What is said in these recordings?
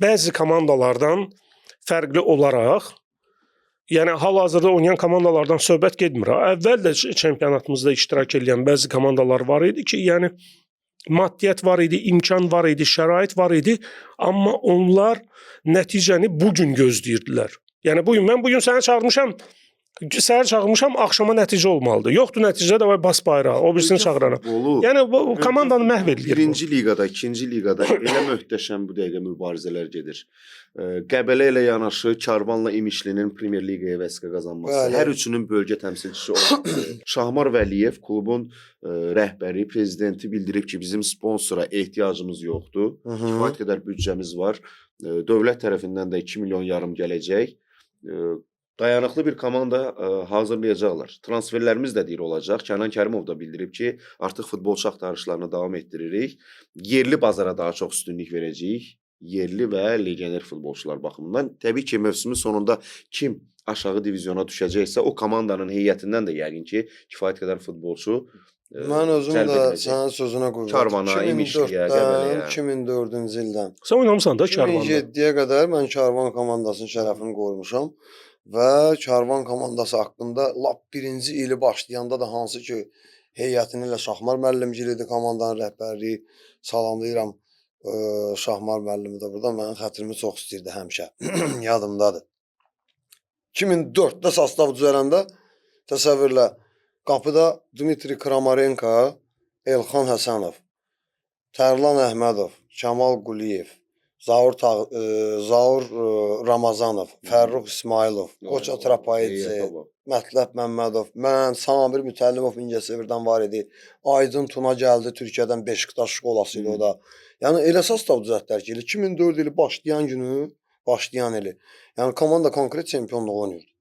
bəzi komandalardan fərqli olaraq, yəni hal-hazırda oynayan komandalardan söhbət getmir. Əvvəl də çempionatımızda iştirak edən bəzi komandalar var idi ki, yəni maddiyyat var idi, imkan var idi, şərait var idi, amma onlar nəticəni bugün gözləyirdilər. Yəni mən bugün səni çağırmışam, səhər çağırmışam, axşama nəticə olmalıdır. Yoxdur nəticə də bas bayrağı, o birisini çağıraram. Yəni bu komandanı məhv edir. Birinci liqada, ikinci liqada elə möhtəşəm bu dəqiqə mübarizələr gedir. Qəbələ ilə yanaşı Karvanla İmişlinin Premyer Liqaya vəsqə qazanması, hər üçünün bölgə təmsilçisi olması. Şahmar Vəliyev klubun rəhbəri, prezidenti bildirib ki, bizim sponsora ehtiyacımız yoxdur. Kifayət qədər büdcəmiz var. Dövlət tərəfindən də 2,5 milyon gələcək. Dayanıqlı bir komanda hazırlayacaqlar. Transferlərimiz də deyir olacaq. Kənan Kərimov da bildirib ki, artıq futbolçu axtarışlarını davam etdiririk. Yerli bazara daha çox üstünlük verəcəyik. Yerli və legioner futbolçular baxımından. Təbii ki, mövsümün sonunda kim aşağı divizyona düşəcəksə, o komandanın heyətindən də yəqin ki, kifayət qədər futbolçu Mən özüm də sənin sözünə qüvvət. Karvana, İmişliyə, Qəbələyə. 2004-cü ildən. Sən oynamısan da Karvanda. 2007-yə qədər mən Karvan komandasının şərəfini qorumuşam. Və Karvan komandası haqqında lap birinci ili başlayanda da hansı ki heyətini ilə Şahmar müəllimcilidir, komandanın rəhbərliyi, salamlayıram Şahmar müəllimi də burada mənim xətrimi çox istəyirdi həmişə, yadımdadır. 2004-də sastav düzələndə təsəvvürlə qapıda Dmitri Kramarenko, Elxan Həsənov, Tərlan Əhmədov, Kamal Quliyev, Zaur Ramazanov, Fərrux İsmailov, Qoç Atrapayedzi, Mətləb Məmmədov, mən, Samir Mütəllimov Mingəsevirdən var idi. Aydın Tuna gəldi, Türkiyədən Beşiktaş şkolası idi o da. Yəni elə sastav düzəltdilər ki, 2004 ili başlayan ili. Yəni komanda konkret çempionluq oynayırdı.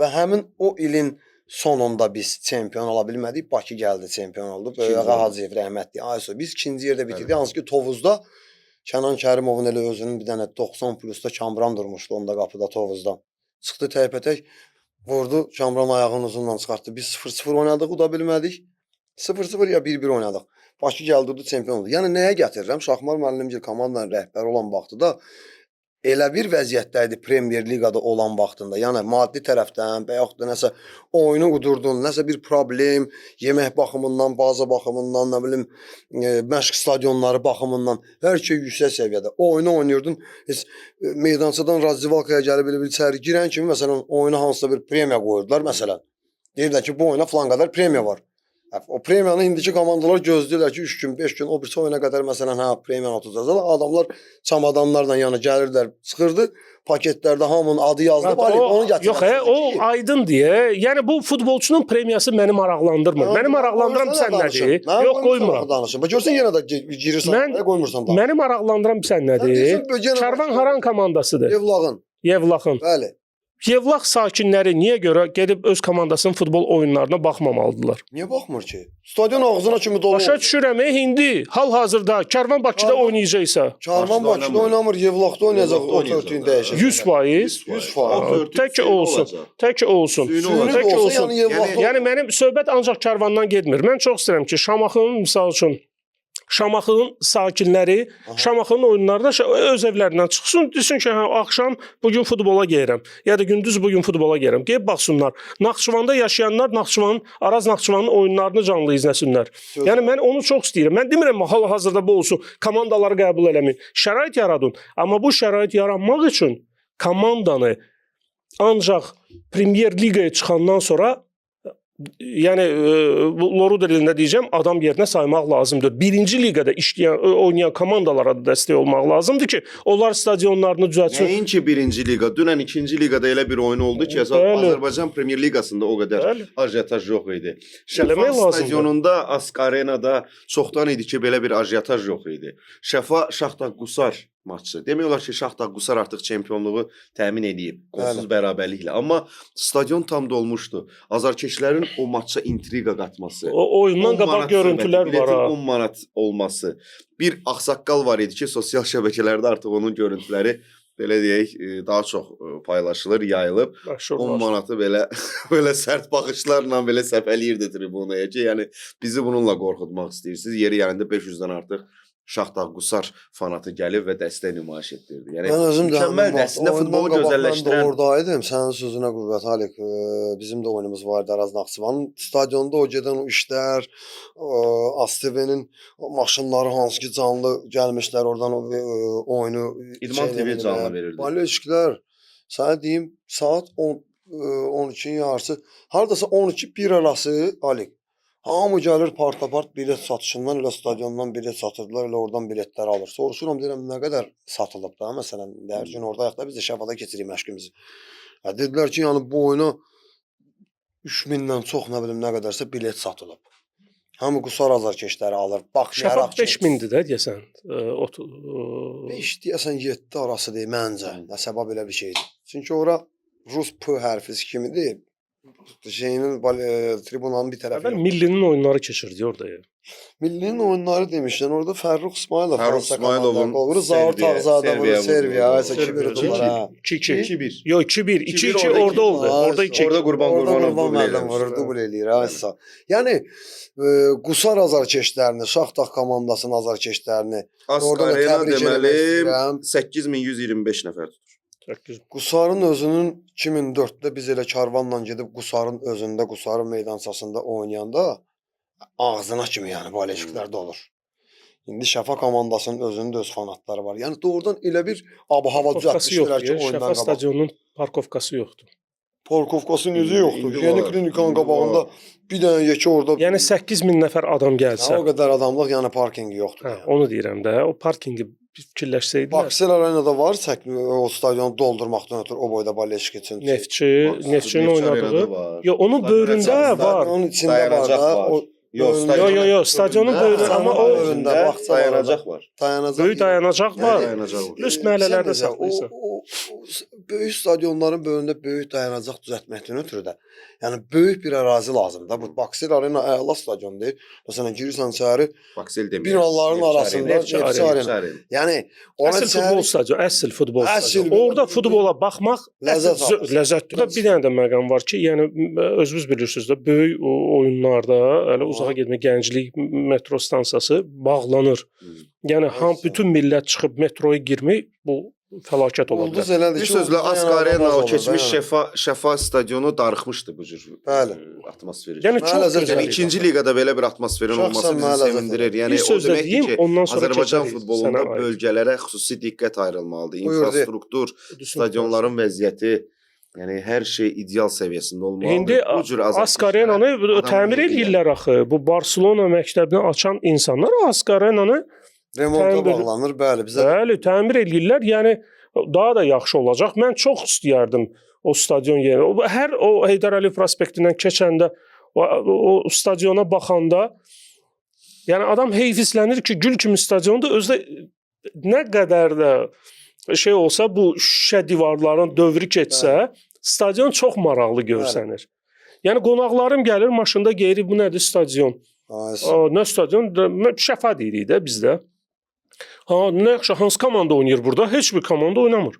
Və həmin o ilin sonunda biz çempion ola bilmədik. Bakı gəldi, çempion oldu. Böyüqa Hacıyev rəhmətli. Ayso biz ikinci yerdə bitirdik. Hansı ki Tovuzda Kənan Kərimovun elə özünün bir dənə 90 plusda Kamran durmuşdu onda qapıda Tovuzda. Çıxdı təypətək, vurdu, Kamran ayağının uzundan çıxartdı. Biz 0-0 oynadıq, uda bilmədik. 0-0 ya 1-1 oynadıq. Bakı gəldi, durdu, çempion oldu. Yəni nəyə gətirirəm? Şahmar müəllimcil komandanın rəhbəri olan vaxtıda elə bir vəziyyətdə idi Premyer Liqada olan vaxtında. Yəni maddi tərəfdən və yaxud da nəsə oyunu qudurdun, nəsə bir problem, yemək baxımından, baza baxımından, nə bilim, məşq stadionları baxımından hər şey yüksək səviyyədə. Oyunu oynayırdın. Heç meydançadan Razzivalkaya gəlib elə bir içəri girən kimi məsələn oyuna hansısa bir premiya qoyurdular məsələn. Deyirlər ki, bu oyuna falan qədər premiya var. O premiyanı indiki komandalar gözləyirlər ki, 3 gün, 5 gün, o birisi oyuna qədər məsələn, premiyanı tutacaqlar. Adamlar çamadanlarla yəni gəlirdilər, çıxırdı, paketlərdə hamının adı yazılıb, onu gətirirlər. Yox, o aydın deyə. Yəni bu futbolçunun premiyası məni maraqlandırmır. Məni maraqlandıran sən nədir? Yox, qoymuram. Görsən yenə də girirsən, qoymursan da. Məni maraqlandıran sən nədir? Karvan haran komandasıdır? Yevlaxın. Bəli. Yevlax sakinləri niyə görə gedib öz komandasının futbol oyunlarına baxmamalıdırlar? Niyə baxmır ki? Stadion ağzına kimi dolu. Başa düşürəm, indi hal-hazırda Karvan Bakıda oynayacaqsa. Karvan Bakıda oynamır, Yevlaxda oynayacaq, o törtüyün dəyişir. 100%. 100%. Tək olsun. Tək olsun. Tək olsun. Yəni mənim söhbət ancaq Karvandan getmir. Mən çox istəyirəm ki, Şamaxının misal üçün Şamaxının sakinləri Şamaxının oyunlarında öz evlərindən çıxsın, desin ki, axşam bugün futbola gəlirəm, ya da gündüz bugün futbola gəlirəm. Gəlib baxsınlar. Naxçıvanda yaşayanlar Araz Naxçıvanın oyunlarını canlı izləsinlər. Yəni mən onu çox istəyirəm. Mən demirəm hal-hazırda bu olsun, komandaları qəbul eləməyin. Şərait yaradın. Amma bu şərait yaranmaq üçün komandanı ancaq Premyer Liqaya çıxandan sonra yəni Loru dilində deyəcəm, adam yerinə saymaq lazımdır. Birinci liqada oynayan komandalara da dəstək olmaq lazımdır ki, onlar stadionlarını düzəltsin. Nəinki birinci liqa, dünən ikinci liqada elə bir oyun oldu ki, Azərbaycan Premyer Liqasında o qədər ajiyataj yox idi. Şəfa stadionunda, Ask Arenada çoxdan idi ki, belə bir ajiyataj yox idi. Şəfa Şaxta Qusar maçı. Demək olar ki, Şaxta Qusar artıq çempionluğu təmin edib, qolsuz bərabərliklə. Amma stadion tam dolmuşdu. Azarkeşlərin o maça intriqa qatması, o oyundan qabaq görüntülər var. 10 manat olması. Bir ağsaqqal var idi ki, sosial şəbəkələrdə artıq onun görüntüləri belə deyək, daha çox paylaşılır, yayılıb. 10 manatı belə sərt baxışlarla belə səpəliyirdi tribunaya ki, yəni bizi bununla qorxutmaq istəyirsiniz. Yeri yerində 500-dən artıq Şaxtar Qusar fanatı gəlib və dəstək nümayiş etdirdi. Yəni Mən özüm də mükəmməl əslində futbolu gözəlləşdirən. Oradaydım. Sənin sözünə qüvvət Halik. Bizim də oyunumuz vardı Araz Naxçıvanın stadionda o gedən o işlər, ASTV-nin maşınları hansı ki canlı gəlmişlər oradan oyunu İdman TV canlı verirdi. Balışkilər sənə deyim saat 12-nin yarısı hardasa 12-1 arası Halik. Hamı gəlir part-apart bilet satışından elə stadiondan bilet satırdılar, elə oradan biletləri alır. Soruşuram, deyirəm, nə qədər satılıb da, məsələn, hər gün orada ayaqda biz də Şəfada keçirik məşqimizi. Dedilər ki, yəni bu oyuna 3000-dən çox, nə bilim, nə qədərsə bilet satılıb. Hamı Qusar azarkeşləri alır, baxmayaraq Şəfaq 5000-dir də deyəsən. 5 deyəsən 7 arası deyil məncə. Nəsəbə belə bir şeydir. Çünki ora Rus P hərfi kimidir. Şeyinin tribunanın bir tərəfi. Əvvəl millinin oyunları keçirdi orada ya. Millinin oyunları demişdən orada Fərrux İsmailov, Fərrux İsmailovun Zavur Tağzadə vurur Serbiya, isə 2-1 udurlar. 2-2. Yox 2-1. 2-2 orada oldu. Orada 2-2. Orada Qurban Qurbanov vurur, dubl eləyir, aysa. Yəni Qusar azarkeşlərini, Şaxtar komandasının azarkeşlərini orada təbrik deməli 8125 nəfər tutur. Qusarın özünün 2004-də biz elə karvanla gedib Qusarın özündə, Qusarın meydançasında oynayanda ağzına kimi yəni balejiklər dolur. İndi Şəfa komandasının özünün də öz fanatları var. Yəni doğrudan elə bir ab-hava düzəltmişlər ki, oyundan qabaq. Şəfa stadionunun parkovkası yoxdur. Parkovkasının özü yoxdur. Yeni klinikanın qabağında bir dənə yekə orada. Yəni 8000 nəfər adam gəlsə. O qədər adamlıq, yəni parkingi yoxdur. Hə, onu deyirəm də. O parkingi fikirləşsəydilər. Baksel Arenada var o stadionu doldurmaqdan ötürü o boyda balleşik üçün. Neftçinin oynadığı. Yox, onun böyründə var. Onun içində var da. Yox, stadionun böyründə amma o dayanacaq var. Böyük dayanacaq var. Üst məhəllələrdə saxlayırsan. Böyük stadionların böyründə böyük dayanacaq düzəltməkdən ötürü də. Yəni böyük bir ərazi lazımdır. Bu Baksel Arena əla stadiondur. Məsələn, girirsən içəri, Baksel demir. Binaların arasında Neftçi Arena. Yəni əsl futbol stadionu, əsl futbol stadionu. Orada futbola baxmaq ləzzətdir. Bir dənə də məqam var ki, yəni özünüz bilirsiniz də, böyük oyunlarda elə uzağa getmə Gənclik metro stansiyası bağlanır. Yəni bütün millət çıxıb metroya girmək bu fəlakət ola bilər. Bir sözlə Aska Arena o keçmiş Şəfa stadionu darıxmışdı bu cür atmosferi. Yəni çox gözəl. İkinci liqada belə bir atmosferin olması bizi sevindirir. Yəni o deməkdir ki, Azərbaycan futbolunda bölgələrə xüsusi diqqət ayrılmalıdır. İnfrastruktur, stadionların vəziyyəti, yəni hər şey ideal səviyyəsində olmalıdır. İndi Aska Arenanı təmir edirlər axı. Bu Barselona məktəbini açan insanlar Aska Arenanı remonta bağlanır, bəli, bizə. Bəli, təmir edirlər. Yəni daha da yaxşı olacaq. Mən çox istəyərdim o stadion yerinə. Hər o Heydər Əliyev prospektindən keçəndə o stadiona baxanda yəni adam heyfislənir ki, gül kimi stadionda özdə nə qədər də şey olsa bu şüşə divarların dövrü keçsə, stadion çox maraqlı görsənir. Yəni qonaqlarım gəlir, maşında geyirik, bu nədir stadion? Nə stadion? Şəfa deyirik də bizdə. Nə yaxşı, hansı komanda oynayır burada? Heç bir komanda oynamır.